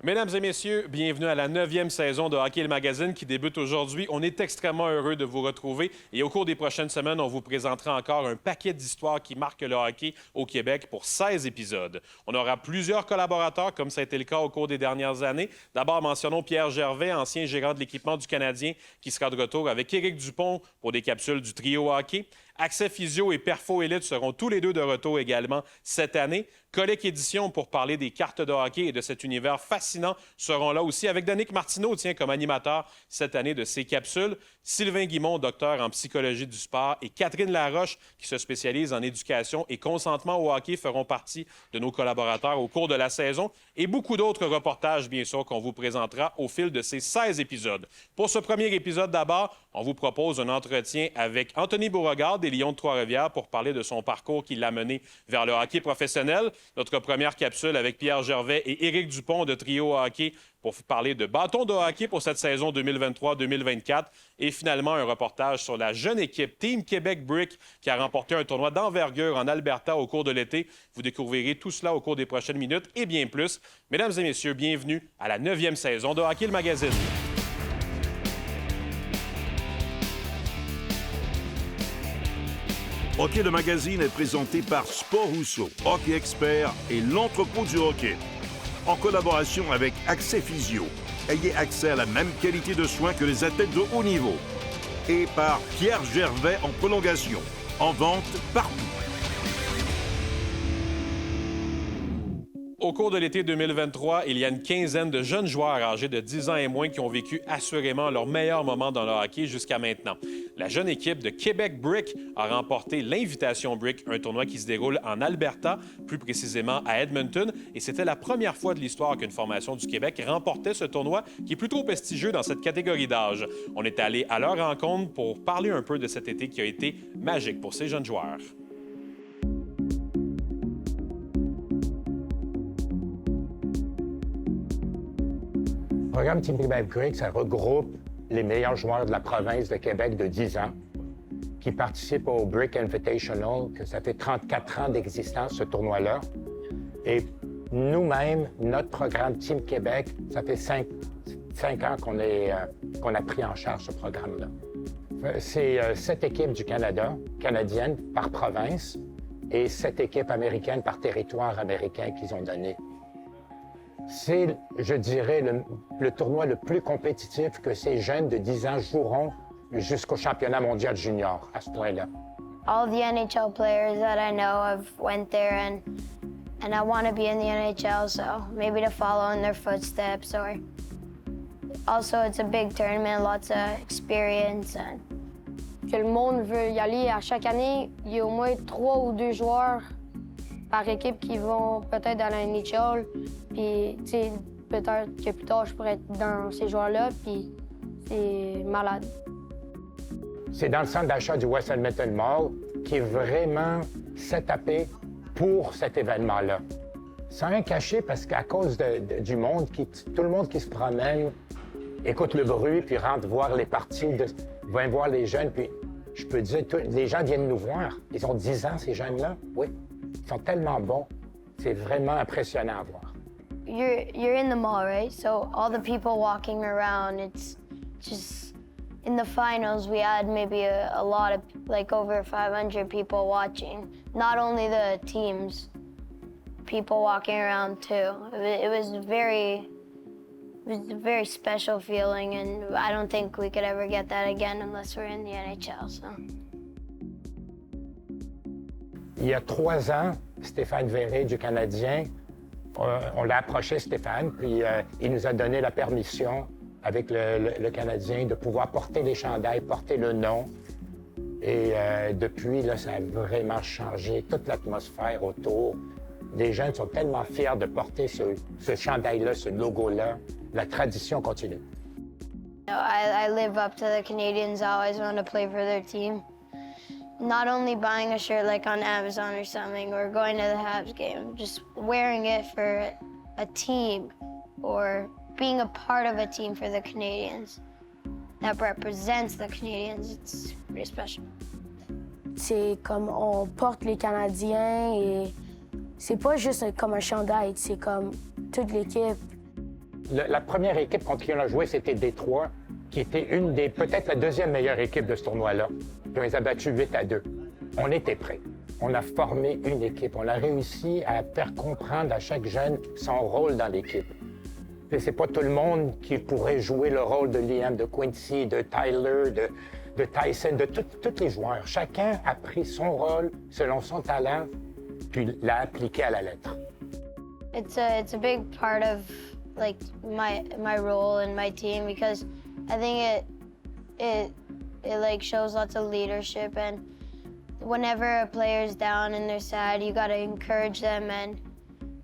Mesdames et messieurs, bienvenue à la 9e saison de Hockey le Magazine qui débute aujourd'hui. On est extrêmement heureux de vous retrouver et au cours des prochaines semaines, on vous présentera encore un paquet d'histoires qui marquent le hockey au Québec pour 16 épisodes. On aura plusieurs collaborateurs, comme ça a été le cas au cours des dernières années. D'abord, mentionnons Pierre Gervais, ancien gérant de l'équipement du Canadien, qui sera de retour avec Éric Dupont pour des capsules du trio hockey. Accès Physio et Perfo Élite seront tous les deux de retour également cette année. Colic Édition, pour parler des cartes de hockey et de cet univers fascinant, seront là aussi avec Danick Martineau, comme animateur cette année de ces capsules. Sylvain Guimond, docteur en psychologie du sport, et Catherine Laroche, qui se spécialise en éducation et consentement au hockey, feront partie de nos collaborateurs au cours de la saison. Et beaucoup d'autres reportages, bien sûr, qu'on vous présentera au fil de ces 16 épisodes. Pour ce premier épisode, d'abord, on vous propose un entretien avec Anthony Beauregard des Lions de Trois-Rivières pour parler de son parcours qui l'a mené vers le hockey professionnel. Notre première capsule avec Pierre Gervais et Éric Dupont de Trio Hockey pour vous parler de bâton de hockey pour cette saison 2023-2024. Et finalement, un reportage sur la jeune équipe Team Québec Brick qui a remporté un tournoi d'envergure en Alberta au cours de l'été. Vous découvrirez tout cela au cours des prochaines minutes et bien plus. Mesdames et messieurs, bienvenue à la 9e saison de Hockey le Magazine. Hockey le Magazine est présenté par Sport Rousseau, Hockey Expert et l'entrepôt du hockey. En collaboration avec Accès Physio, ayez accès à la même qualité de soins que les athlètes de haut niveau. Et par Pierre Gervais en prolongation, en vente partout. Au cours de l'été 2023, il y a une quinzaine de jeunes joueurs âgés de 10 ans et moins qui ont vécu assurément leur meilleur moment dans le hockey jusqu'à maintenant. La jeune équipe de Québec Brick a remporté l'Invitation Brick, un tournoi qui se déroule en Alberta, plus précisément à Edmonton, et c'était la première fois de l'histoire qu'une formation du Québec remportait ce tournoi qui est plutôt prestigieux dans cette catégorie d'âge. On est allé à leur rencontre pour parler un peu de cet été qui a été magique pour ces jeunes joueurs. Le programme Team Québec Brick, ça regroupe les meilleurs joueurs de la province de Québec de 10 ans qui participent au Brick Invitational, que ça fait 34 ans d'existence, ce tournoi-là. Et nous-mêmes, notre programme Team Québec, ça fait 5 ans qu'on a pris en charge ce programme-là. C'est 7 équipes du Canada, canadiennes par province, et 7 équipes américaines par territoire américain qu'ils ont donné. C'est, je dirais, le tournoi le plus compétitif que ces jeunes de 10 ans joueront jusqu'au championnat mondial junior, à ce point-là. All the NHL players that I know have went there and I want to be in the NHL, so maybe to follow in their footsteps, or also it's a big tournament, lots of experience. And... Que le monde veut y aller à chaque année, il y a au moins 3 ou 2 joueurs par équipe qui vont peut-être dans la NHL, puis tu sais, peut-être que plus tard je pourrais être dans ces joueurs-là, puis c'est malade. C'est dans le centre d'achat du West Edmonton Mall qui est vraiment setupé pour cet événement-là. Sans rien cacher, parce qu'à cause du monde, tout le monde qui se promène, écoute le bruit, puis rentre voir les parties, vient voir les jeunes, puis je peux dire, les gens viennent nous voir. Ils ont 10 ans, ces jeunes-là, oui. Ils sont tellement bons. C'est vraiment impressionnant à voir. You're in the mall, right? So all the people walking around, it's just... In the finals, we had maybe a lot of, like over 500 people watching. Not only the teams, people walking around too. It was a very special feeling, and I don't think we could ever get that again unless we're in the NHL, so... Il y a 3 ans, Stéphane Véré du Canadien, on l'a approché, Stéphane, puis il nous a donné la permission, avec le Canadien, de pouvoir porter les chandails, porter le nom. Et depuis, là, ça a vraiment changé toute l'atmosphère autour. Les jeunes sont tellement fiers de porter ce chandail-là, ce logo-là. La tradition continue. I live up to the Canadians. I always want to play for their team. Not only buying a shirt like on Amazon or something, or going to the Habs game, just wearing it for a team or being a part of a team for the Canadians that represents the Canadians, it's pretty special. C'est comme on porte les Canadiens et c'est pas juste comme un chandail, c'est comme toute l'équipe. La première équipe contre qui on a joué, c'était Détroit, qui était peut-être la deuxième meilleure équipe de ce tournoi-là. Puis on les a battus 8-2. On était prêts. On a formé une équipe. On a réussi à faire comprendre à chaque jeune son rôle dans l'équipe. C'est pas tout le monde qui pourrait jouer le rôle de Liam, de Quincy, de Tyler, de Tyson, de tous les joueurs. Chacun a pris son rôle selon son talent, puis l'a appliqué à la lettre. It's a big part of like my role in my team because I think it like shows lots of leadership, and whenever a player's down and they're sad, you got to encourage them, and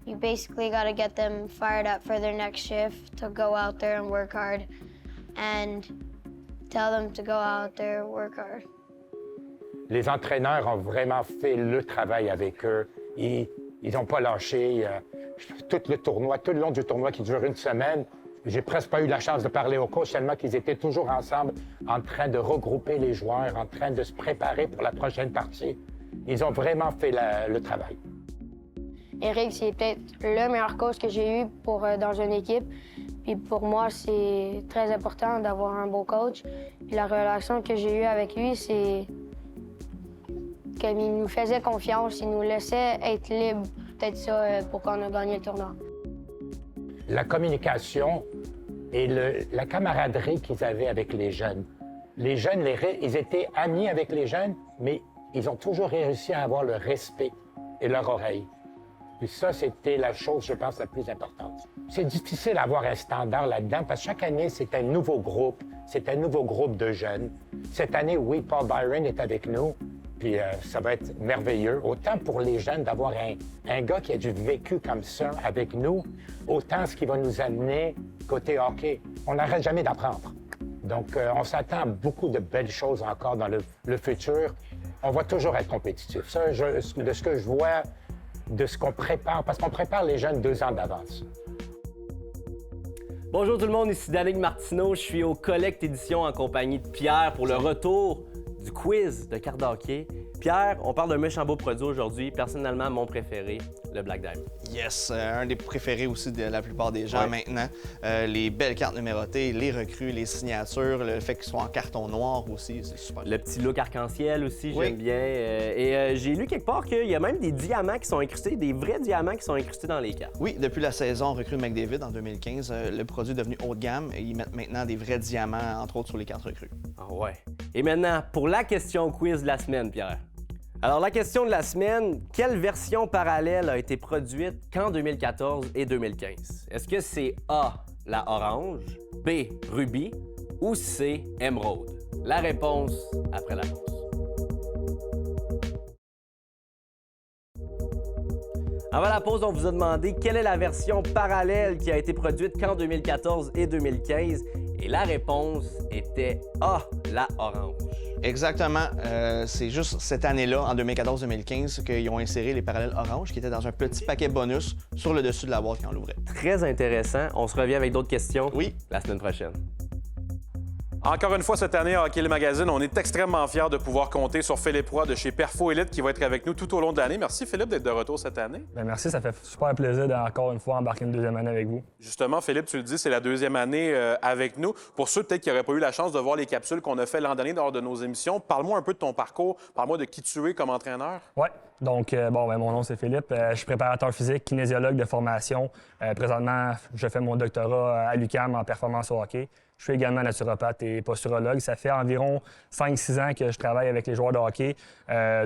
you basically got to get them fired up for their next shift to go out there and work hard and tell them to go out there and work hard. Les entraîneurs ont vraiment fait le travail avec eux. Ils n'ont pas lâché. Tout le long du tournoi qui dure une semaine, j'ai presque pas eu la chance de parler aux coachs, tellement qu'ils étaient toujours ensemble, en train de regrouper les joueurs, en train de se préparer pour la prochaine partie. Ils ont vraiment fait le travail. Eric, c'est peut-être le meilleur coach que j'ai eu dans une équipe. Puis pour moi, c'est très important d'avoir un beau coach. Puis la relation que j'ai eue avec lui, c'est qu'il nous faisait confiance, il nous laissait être libres. Peut-être ça pourquoi on a gagné le tournoi. La communication et la camaraderie qu'ils avaient avec les jeunes. Les jeunes, ils étaient amis avec les jeunes, mais ils ont toujours réussi à avoir le respect et leur oreille. Puis ça, c'était la chose, je pense, la plus importante. C'est difficile d'avoir un standard là-dedans parce que chaque année, c'est un nouveau groupe. C'est un nouveau groupe de jeunes. Cette année, oui, Paul Byron est avec nous. Puis ça va être merveilleux. Autant pour les jeunes d'avoir un gars qui a du vécu comme ça avec nous, autant ce qui va nous amener côté hockey. On n'arrête jamais d'apprendre. Donc, on s'attend à beaucoup de belles choses encore dans le futur. On va toujours être compétitif. Ça, de ce que je vois, de ce qu'on prépare, parce qu'on prépare les jeunes 2 ans d'avance. Bonjour tout le monde, ici Danick Martineau. Je suis au Collecte Édition en compagnie de Pierre pour le retour du quiz de cartes d'hockey. Pierre, on parle d'un méchant beau produit aujourd'hui. Personnellement, mon préféré, le Black Diamond. Yes, un des préférés aussi de la plupart des gens maintenant. Les belles cartes numérotées, les recrues, les signatures, le fait qu'ils soient en carton noir aussi, c'est super. Le petit look arc-en-ciel aussi, j'aime bien. J'ai lu quelque part qu'il y a même des diamants qui sont incrustés, des vrais diamants qui sont incrustés dans les cartes. Oui, depuis la saison recrue de McDavid en 2015, le produit est devenu haut de gamme et ils mettent maintenant des vrais diamants, entre autres, sur les cartes recrues. Ah ouais. Et maintenant, pour la question quiz de la semaine, Pierre. Alors, la question de la semaine, quelle version parallèle a été produite qu'en 2014 et 2015? Est-ce que c'est A, la orange, B, rubis ou C, émeraude? La réponse après la pause. Avant la pause, on vous a demandé quelle est la version parallèle qui a été produite qu'en 2014 et 2015. Et la réponse était A, la orange. Exactement. C'est juste cette année-là, en 2014-2015, qu'ils ont inséré les parallèles orange qui étaient dans un petit paquet bonus sur le dessus de la boîte quand on l'ouvrait. Très intéressant. On se revient avec d'autres questions la semaine prochaine. Encore une fois, cette année, à Hockey Magazine, on est extrêmement fiers de pouvoir compter sur Philippe Roy de chez Perfo Elite qui va être avec nous tout au long de l'année. Merci, Philippe, d'être de retour cette année. Bien, merci, ça fait super plaisir d'encore une fois embarquer une deuxième année avec vous. Justement, Philippe, tu le dis, c'est la deuxième année avec nous. Pour ceux peut-être qui n'auraient pas eu la chance de voir les capsules qu'on a fait l'an dernier lors de nos émissions, parle-moi un peu de ton parcours, parle-moi de qui tu es comme entraîneur. Oui, donc, mon nom, c'est Philippe. Je suis préparateur physique, kinésiologue de formation. Présentement, je fais mon doctorat à l'UQAM en performance au hockey. Je suis également naturopathe et posturologue. Ça fait environ 5-6 ans que je travaille avec les joueurs de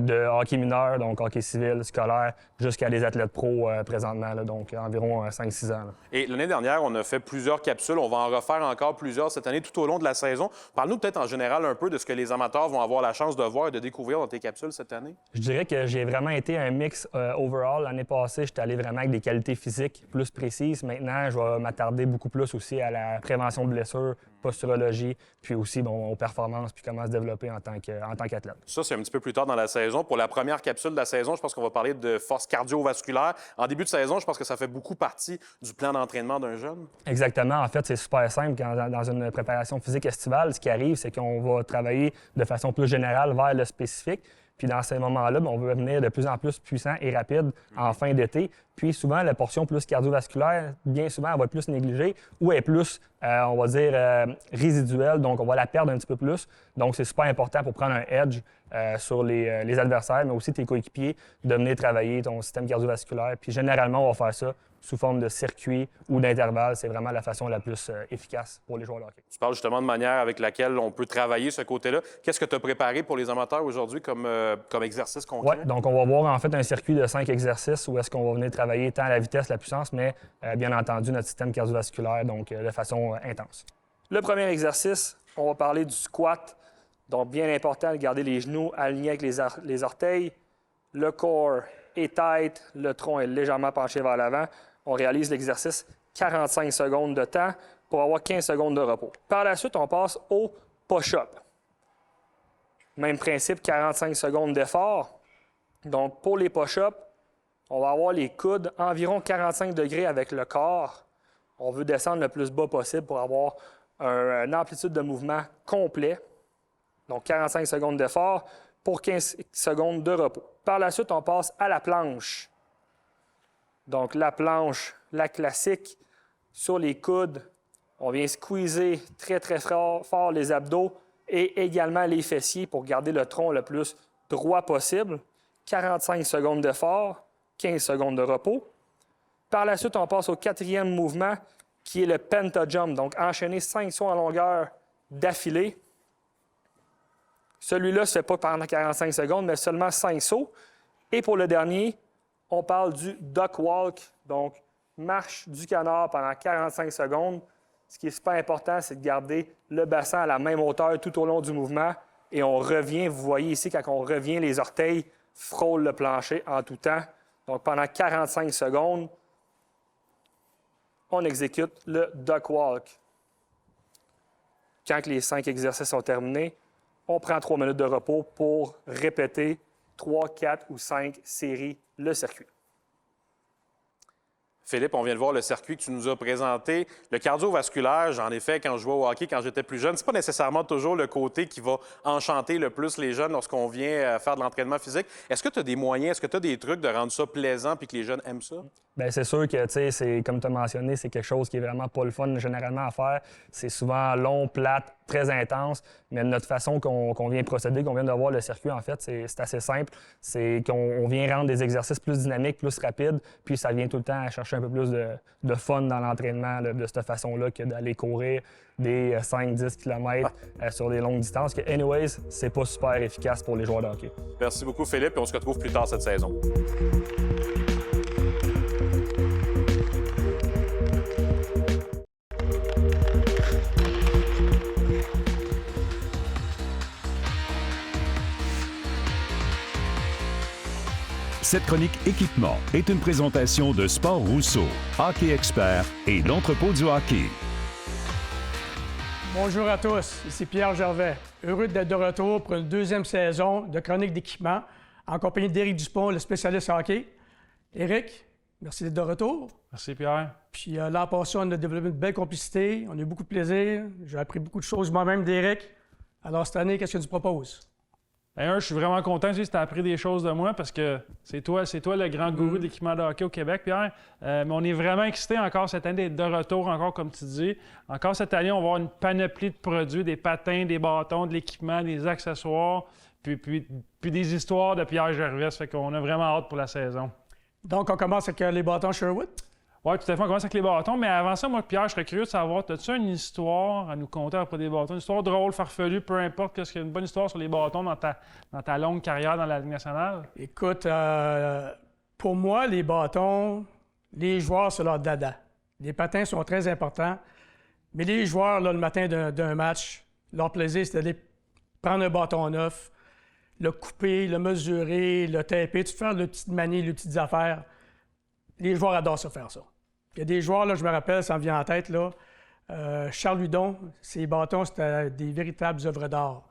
de hockey mineur, donc hockey civil, scolaire, jusqu'à des athlètes pro présentement, là, donc environ 5-6 ans. Là. Et l'année dernière, on a fait plusieurs capsules. On va en refaire encore plusieurs cette année tout au long de la saison. Parle-nous peut-être en général un peu de ce que les amateurs vont avoir la chance de voir et de découvrir dans tes capsules cette année. Je dirais que j'ai vraiment été un mix overall. L'année passée, j'étais allé vraiment avec des qualités physiques plus précises. Maintenant, je vais m'attarder beaucoup plus aussi à la prévention de blessures, posturologie, puis aussi aux performances, puis comment se développer en tant qu'athlète. Ça, c'est un petit peu plus tard dans la saison. Pour la première capsule de la saison, je pense qu'on va parler de force cardiovasculaire. En début de saison, je pense que ça fait beaucoup partie du plan d'entraînement d'un jeune. Exactement. En fait, c'est super simple. Dans une préparation physique estivale, ce qui arrive, c'est qu'on va travailler de façon plus générale vers le spécifique. Puis dans ces moments-là, on veut devenir de plus en plus puissant et rapide en fin d'été. Puis souvent, la portion plus cardiovasculaire, bien souvent, elle va être plus négligée ou est plus, on va dire, résiduelle. Donc, on va la perdre un petit peu plus. Donc, c'est super important pour prendre un edge sur les adversaires, mais aussi tes coéquipiers, de venir travailler ton système cardiovasculaire. Puis généralement, on va faire ça sous forme de circuit ou d'intervalle. C'est vraiment la façon la plus efficace pour les joueurs de hockey. Tu parles justement de manière avec laquelle on peut travailler ce côté-là. Qu'est-ce que tu as préparé pour les amateurs aujourd'hui comme exercice concret? Oui, donc on va voir en fait un circuit de 5 exercices où est-ce qu'on va venir travailler tant la vitesse, la puissance, mais bien entendu notre système cardiovasculaire, donc de façon intense. Le premier exercice, on va parler du squat. Donc bien important de garder les genoux alignés avec les orteils. Le corps est tight, le tronc est légèrement penché vers l'avant. On réalise l'exercice 45 secondes de temps pour avoir 15 secondes de repos. Par la suite, on passe au push-up. Même principe, 45 secondes d'effort. Donc, pour les push-ups, on va avoir les coudes environ 45 degrés avec le corps. On veut descendre le plus bas possible pour avoir une amplitude de mouvement complet. Donc, 45 secondes d'effort pour 15 secondes de repos. Par la suite, on passe à la planche. Donc, la planche, la classique, sur les coudes, on vient squeezer très, très fort les abdos et également les fessiers pour garder le tronc le plus droit possible. 45 secondes d'effort, 15 secondes de repos. Par la suite, on passe au quatrième mouvement qui est le pentajump, donc enchaîner 5 sauts en longueur d'affilée. Celui-là ne se fait pas pendant 45 secondes, mais seulement 5 sauts. Et pour le dernier, on parle du duck walk, donc marche du canard pendant 45 secondes. Ce qui est super important, c'est de garder le bassin à la même hauteur tout au long du mouvement. Et on revient, vous voyez ici, quand on revient, les orteils frôlent le plancher en tout temps. Donc pendant 45 secondes, on exécute le duck walk. Quand les 5 exercices sont terminés, on prend 3 minutes de repos pour répéter 3, 4 ou 5 séries le circuit. Philippe, on vient de voir le circuit que tu nous as présenté. Le cardiovasculaire, j'en ai fait quand je jouais au hockey, quand j'étais plus jeune. C'est pas nécessairement toujours le côté qui va enchanter le plus les jeunes lorsqu'on vient faire de l'entraînement physique. Est-ce que tu as des moyens, est-ce que tu as des trucs de rendre ça plaisant puis que les jeunes aiment ça? Bien, c'est sûr que, tu sais, c'est comme tu as mentionné, c'est quelque chose qui est vraiment pas le fun généralement à faire. C'est souvent long, plate, très intense, mais notre façon qu'on vient procéder, qu'on vient de voir le circuit, en fait, c'est assez simple. C'est qu'on vient rendre des exercices plus dynamiques, plus rapides, puis ça vient tout le temps chercher un peu plus de fun dans l'entraînement de cette façon-là que d'aller courir des 5-10 km sur des longues distances, que, anyways, c'est pas super efficace pour les joueurs de hockey. Merci beaucoup, Philippe, et on se retrouve plus tard cette saison. Cette chronique équipement est une présentation de Sport Rousseau, Hockey Expert et l'entrepôt du hockey. Bonjour à tous, ici Pierre Gervais. Heureux d'être de retour pour une deuxième saison de chronique d'équipement en compagnie d'Éric Dupont, le spécialiste hockey. Éric, merci d'être de retour. Merci Pierre. Puis l'an passé, on a développé une belle complicité, on a eu beaucoup de plaisir. J'ai appris beaucoup de choses moi-même d'Éric. Alors cette année, qu'est-ce que tu proposes? D'ailleurs, je suis vraiment content que tu as appris des choses de moi parce que c'est toi le grand gourou d'équipement de hockey au Québec, Pierre. Mais on est vraiment excités encore cette année d'être de retour, encore comme tu dis. Encore cette année, on va avoir une panoplie de produits, des patins, des bâtons, de l'équipement, des accessoires, puis des histoires de Pierre Gervais. Fait qu'on a vraiment hâte pour la saison. Donc, on commence avec les bâtons Sherwood? Oui, tout à fait. On commence avec les bâtons. Mais avant ça, moi, Pierre, je serais curieux de savoir, as-tu une histoire à nous conter à propos des bâtons? Une histoire drôle, farfelue, peu importe, qu'est-ce qu'il y a une bonne histoire sur les bâtons dans ta longue carrière dans la Ligue nationale? Écoute, pour moi, les bâtons, les joueurs, c'est leur dada. Les patins sont très importants. Mais les joueurs, là, le matin d'un match, leur plaisir, c'est d'aller prendre un bâton neuf, le couper, le mesurer, le taper, tout faire les petites manies, les petites affaires. Les joueurs adorent ça faire ça. Il y a des joueurs, là, je me rappelle, ça me vient en tête, là, Charles Hudon, ses bâtons, c'était des véritables œuvres d'art.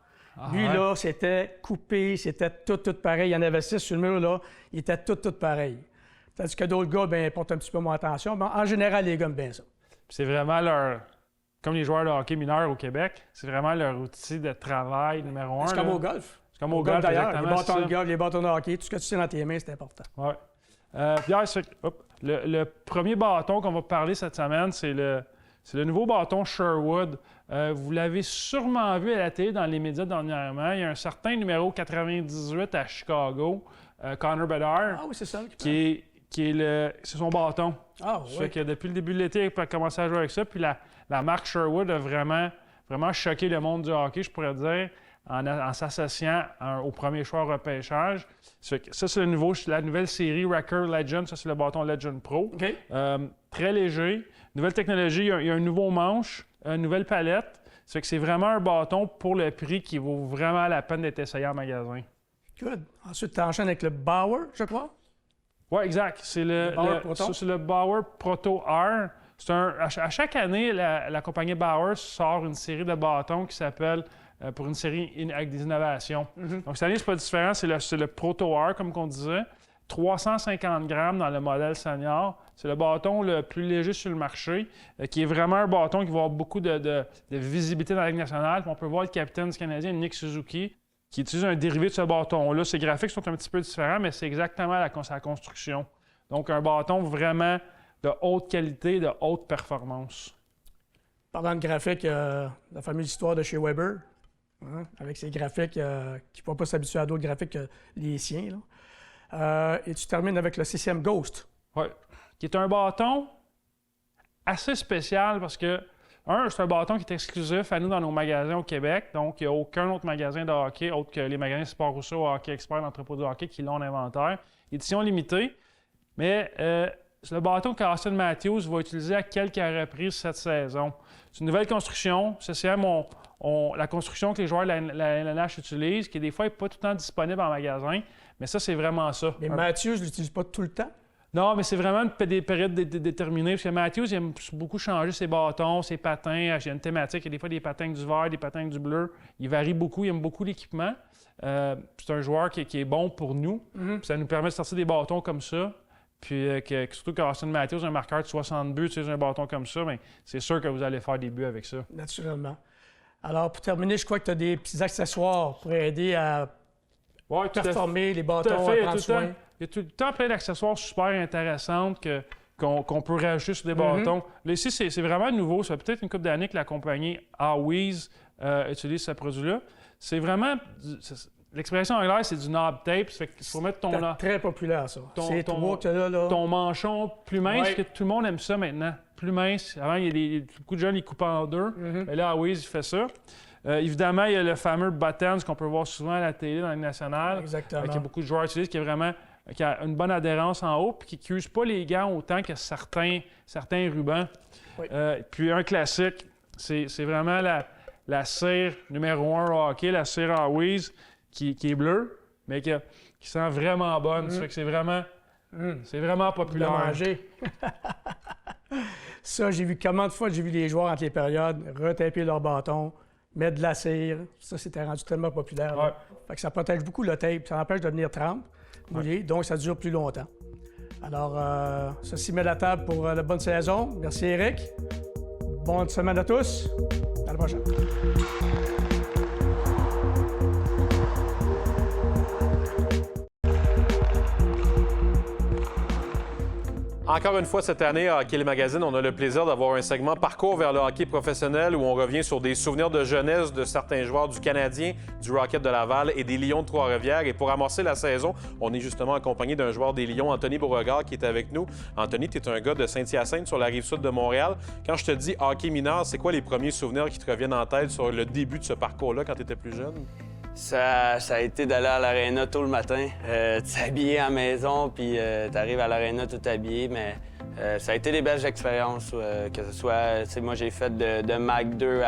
Lui, là, c'était coupé, c'était tout pareil. Il y en avait 6 sur le mur, là, il était tout pareil. Tandis que d'autres gars, bien, portent un petit peu moins attention. Mais en général, les gars aiment bien ça. C'est vraiment leur... Comme les joueurs de hockey mineurs au Québec, c'est vraiment leur outil de travail numéro 1. C'est comme au golf. Comme au Au golf golf, d'ailleurs, exactement. les c'est bâtons ça. de golf, les bâtons de hockey, tout ce que tu sais dans tes mains, c'est important. Ouais. Pierre, le premier bâton qu'on va parler cette semaine, c'est le nouveau bâton Sherwood. Vous l'avez sûrement vu à la télé dans les médias dernièrement. Il y a un certain numéro 98 à Chicago, Connor Bedard, Ah oui, c'est ça. c'est son bâton. Ah Ça fait oui. que depuis le début de l'été, il a commencé à jouer avec ça. Puis la marque Sherwood a vraiment choqué le monde du hockey, je pourrais dire, en s'associant au premier choix au repêchage. Ça, c'est la nouvelle série Wrecker Legend. Ça, c'est le bâton Legend Pro. OK. Très léger. Nouvelle technologie, il y a un nouveau manche, une nouvelle palette. Ça fait que c'est vraiment un bâton pour le prix qui vaut vraiment la peine d'être essayé en magasin. Good. Ensuite, tu enchaînes avec le Bauer, je crois. Oui, exact. C'est le Bauer Proto? ça, c'est le Bauer Proto R. À chaque année, la compagnie Bauer sort une série de bâtons qui s'appelle, pour une série avec des innovations. Donc cette année, c'est pas différent. C'est le Proto R, comme on disait. 350 grammes dans le modèle senior. C'est le bâton le plus léger sur le marché, qui est vraiment un bâton qui va avoir beaucoup de visibilité dans la Ligue nationale. Puis on peut voir le capitaine du Canadien, Nick Suzuki, qui utilise un dérivé de ce bâton-là. Ses graphiques sont un petit peu différents, mais c'est exactement sa construction. Donc un bâton vraiment de haute qualité, de haute performance. Parlant de graphiques, la fameuse histoire de chez Weber, hein, avec ses graphiques qui ne vont pas s'habituer à d'autres graphiques que les siens. Là. Et tu termines avec le CCM Ghost. Oui. Qui est un bâton assez spécial parce que, c'est un bâton qui est exclusif à nous dans nos magasins au Québec. Donc, il n'y a aucun autre magasin de hockey, autre que les magasins Sport Rousseau, Hockey Expert, l'entrepôt de hockey qui l'ont en inventaire. Édition limitée. Mais c'est le bâton qu'Austin Matthews va utiliser à quelques reprises cette saison. C'est une nouvelle construction. CCM, la construction que les joueurs de la LNH utilisent, qui des fois n'est pas tout le temps disponible en magasin. Mais ça, c'est vraiment ça. Mais Matthews ne l'utilise pas tout le temps? Non, mais c'est vraiment des périodes déterminées. Parce que Matthews, il aime beaucoup changer ses bâtons, ses patins. Il y a une thématique. Il y a des fois des patins du vert, des patins du bleu. Il varie beaucoup. Il aime beaucoup l'équipement. C'est un joueur qui est bon pour nous. Puis ça nous permet de sortir des bâtons comme ça. Puis surtout qu'Austin Matthews, un marqueur de 60 buts, tu sais, un bâton comme ça, bien, c'est sûr que vous allez faire des buts avec ça. Naturellement. Alors, pour terminer, je crois que tu as des petits accessoires pour aider à performer les bâtons, à prendre soin. Il y a tout le temps plein d'accessoires super intéressants qu'on peut rajouter sur des bâtons. Là, ici, c'est vraiment nouveau. Ça fait peut-être une couple d'années que la compagnie Awies utilise ce produit-là. C'est vraiment... L'expression anglaise, c'est du knob tape. Ça fait qu'il faut mettre ton... C'est très populaire, ça. C'est ton, que là. ton manchon plus mince, Ouais. que tout le monde aime ça maintenant. Plus mince. Avant, beaucoup de gens les coupent en deux. Mais là, Awies, il fait ça. Évidemment, il y a le fameux buttons qu'on peut voir souvent à la télé dans la Ligue nationale. Exactement. Que beaucoup de joueurs utilisent, qui a une bonne adhérence en haut, puis qui n'use pas les gants autant que certains rubans. Oui. Puis un classique, c'est vraiment la cire numéro 1 au hockey, la cire Awies, qui est bleue, mais qui sent vraiment bonne. Ça fait que c'est vraiment De populaire. manger. Ça, j'ai vu combien de fois j'ai vu les joueurs entre les périodes retaper leur bâton, mettre de la cire. Ça, c'était rendu tellement populaire. là. Ouais. Fait que ça protège beaucoup le tape. Ça empêche de venir trempe, mouillé, donc ça dure plus longtemps. Alors, ceci met la table pour la bonne saison. Merci, Eric. Bonne semaine à tous. À la prochaine. Encore une fois, cette année, à Hockey le Magazine, on a le plaisir d'avoir un segment Parcours vers le hockey professionnel où on revient sur des souvenirs de jeunesse de certains joueurs du Canadien, du Rocket de Laval et des Lions de Trois-Rivières. Et pour amorcer la saison, on est justement accompagné d'un joueur des Lions, Anthony Beauregard, qui est avec nous. Anthony, tu es un gars de Saint-Hyacinthe sur la rive sud de Montréal. Quand je te dis hockey mineur, c'est quoi les premiers souvenirs qui te reviennent en tête sur le début de ce parcours-là quand tu étais plus jeune? Ça a été d'aller à l'aréna tôt le matin, t'habiller à la maison, puis t'arrives à l'aréna tout habillé, mais ça a été des belles expériences, que ce soit, tu sais, moi j'ai fait de Mag 2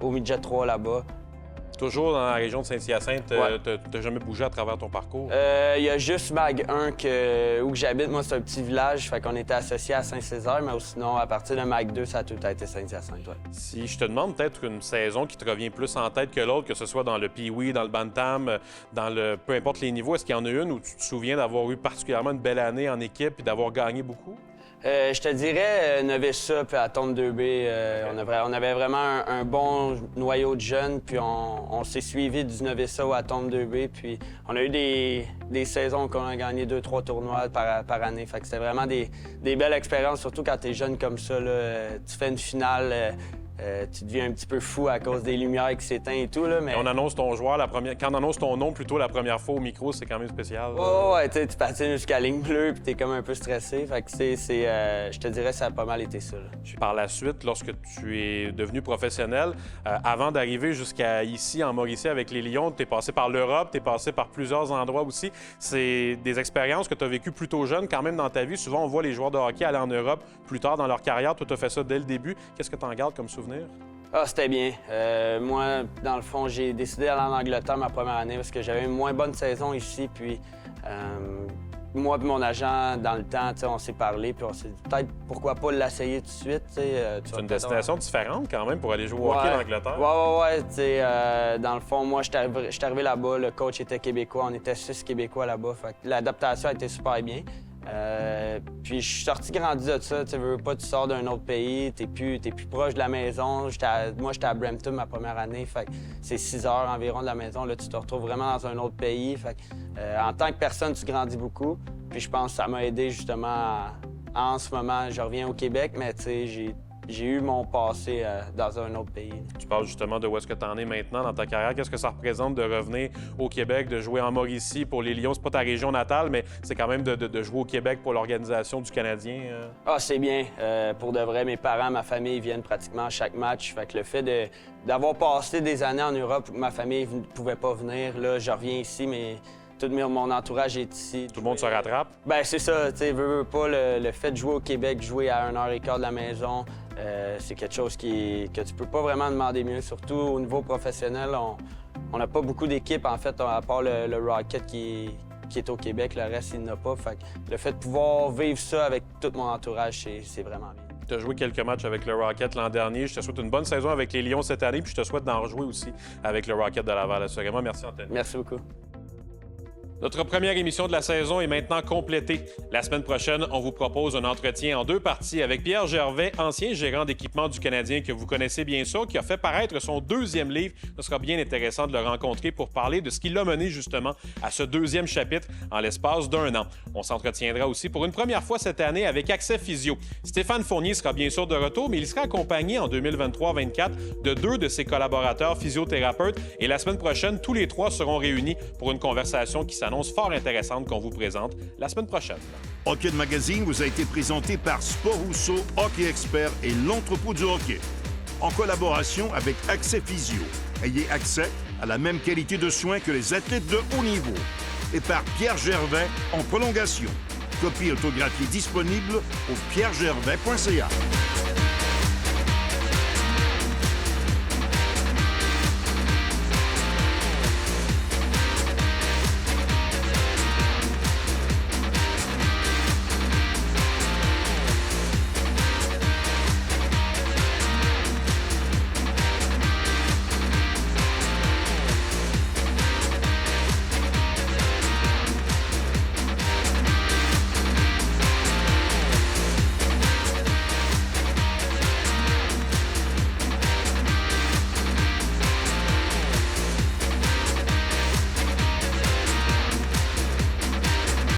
au Midget 3 là-bas. Toujours dans la région de Saint-Hyacinthe, Ouais. t'as jamais bougé à travers ton parcours? Il y a juste Mag 1 où j'habite, moi c'est un petit village, fait qu'on était associés à Saint-Césaire, mais sinon à partir de Mag 2, ça a tout été Saint-Hyacinthe, ouais. Si je te demande peut-être une saison qui te revient plus en tête que l'autre, que ce soit dans le Pee-Wee, dans le Bantam, peu importe les niveaux, est-ce qu'il y en a une où tu te souviens d'avoir eu particulièrement une belle année en équipe et d'avoir gagné beaucoup? Je te dirais Novissa puis à Tombe 2B. On avait vraiment un bon noyau de jeunes, puis on s'est suivi du Novissa à Tombe 2B. Puis on a eu des saisons qu'on a gagné 2-3 tournois par année. Fait que c'était vraiment des belles expériences, surtout quand tu es jeune comme ça. Là, tu fais une finale. Tu deviens un petit peu fou à cause des lumières qui s'éteignent et tout. Là, mais... On annonce ton joueur quand on annonce ton nom plutôt la première fois au micro, c'est quand même spécial. Ouais, tu patines jusqu'à la ligne bleue puis t'es comme un peu stressé. Fait que je te dirais que ça a pas mal été ça. Là. Par la suite, lorsque tu es devenu professionnel, avant d'arriver jusqu'à ici, en Mauricie, avec les Lions, tu es passé par l'Europe, tu es passé par plusieurs endroits aussi. C'est des expériences que tu as vécues plutôt jeune quand même dans ta vie. Souvent, on voit les joueurs de hockey aller en Europe plus tard dans leur carrière. Toi, tu as fait ça dès le début. Qu'est-ce que tu en gardes comme souvenir? Ah, c'était bien. Moi, dans le fond, j'ai décidé d'aller en Angleterre ma première année parce que j'avais une moins bonne saison ici. Puis moi et mon agent, dans le temps, on s'est parlé. Puis on s'est dit peut-être pourquoi pas l'essayer tout de suite. C'est une destination différente quand même pour aller jouer au hockey en Angleterre. Ouais. Dans le fond, moi, j'étais arrivé là-bas. Le coach était québécois. On était 6 Québécois là-bas. Fait que l'adaptation a été super bien. Puis je suis sorti grandi de ça, tu veux pas, tu sors d'un autre pays, t'es plus proche de la maison. Moi, j'étais à Brampton ma première année, fait que c'est 6 heures environ de la maison. Là, tu te retrouves vraiment dans un autre pays. Fait que, en tant que personne, tu grandis beaucoup. Puis je pense que ça m'a aidé justement en ce moment. Je reviens au Québec, mais tu sais, j'ai eu mon passé dans un autre pays. Tu parles justement de où est-ce que tu en es maintenant dans ta carrière. Qu'est-ce que ça représente de revenir au Québec, de jouer en Mauricie pour les Lions? C'est pas ta région natale, mais c'est quand même de jouer au Québec pour l'organisation du Canadien. Ah, c'est bien. Pour de vrai, mes parents, ma famille viennent pratiquement à chaque match. Fait que le fait d'avoir passé des années en Europe où ma famille ne pouvait pas venir, là, je reviens ici, mais... Tout mon entourage est ici. Tout le monde se rattrape? Ben c'est ça, tu sais, veux pas, le fait de jouer au Québec, jouer à 1h15 de la maison, c'est quelque chose que tu peux pas vraiment demander mieux, surtout au niveau professionnel. On n'a pas beaucoup d'équipes, en fait, à part le Rocket qui est au Québec, le reste, il n'en a pas. Fait que le fait de pouvoir vivre ça avec tout mon entourage, c'est vraiment bien. Tu as joué quelques matchs avec le Rocket l'an dernier. Je te souhaite une bonne saison avec les Lions cette année, puis je te souhaite d'en rejouer aussi avec le Rocket de Laval. Assurément, merci Anthony. Merci beaucoup. Notre première émission de la saison est maintenant complétée. La semaine prochaine, on vous propose un entretien en 2 parties avec Pierre Gervais, ancien gérant d'équipement du Canadien que vous connaissez bien sûr, qui a fait paraître son 2e livre. Ce sera bien intéressant de le rencontrer pour parler de ce qui l'a mené justement à ce 2e chapitre en l'espace d'1 an. On s'entretiendra aussi pour une première fois cette année avec Accès Physio. Stéphane Fournier sera bien sûr de retour, mais il sera accompagné en 2023-24 de 2 de ses collaborateurs physiothérapeutes. Et la semaine prochaine, tous les 3 seront réunis pour une conversation qui s'annonce fort intéressante qu'on vous présente la semaine prochaine. Hockey Magazine vous a été présenté par Sport Rousseau, Hockey Expert et l'entrepôt du hockey. En collaboration avec Accès Physio. Ayez accès à la même qualité de soins que les athlètes de haut niveau. Et par Pierre Gervais en prolongation. Copie autographiée disponible au pierregervais.ca.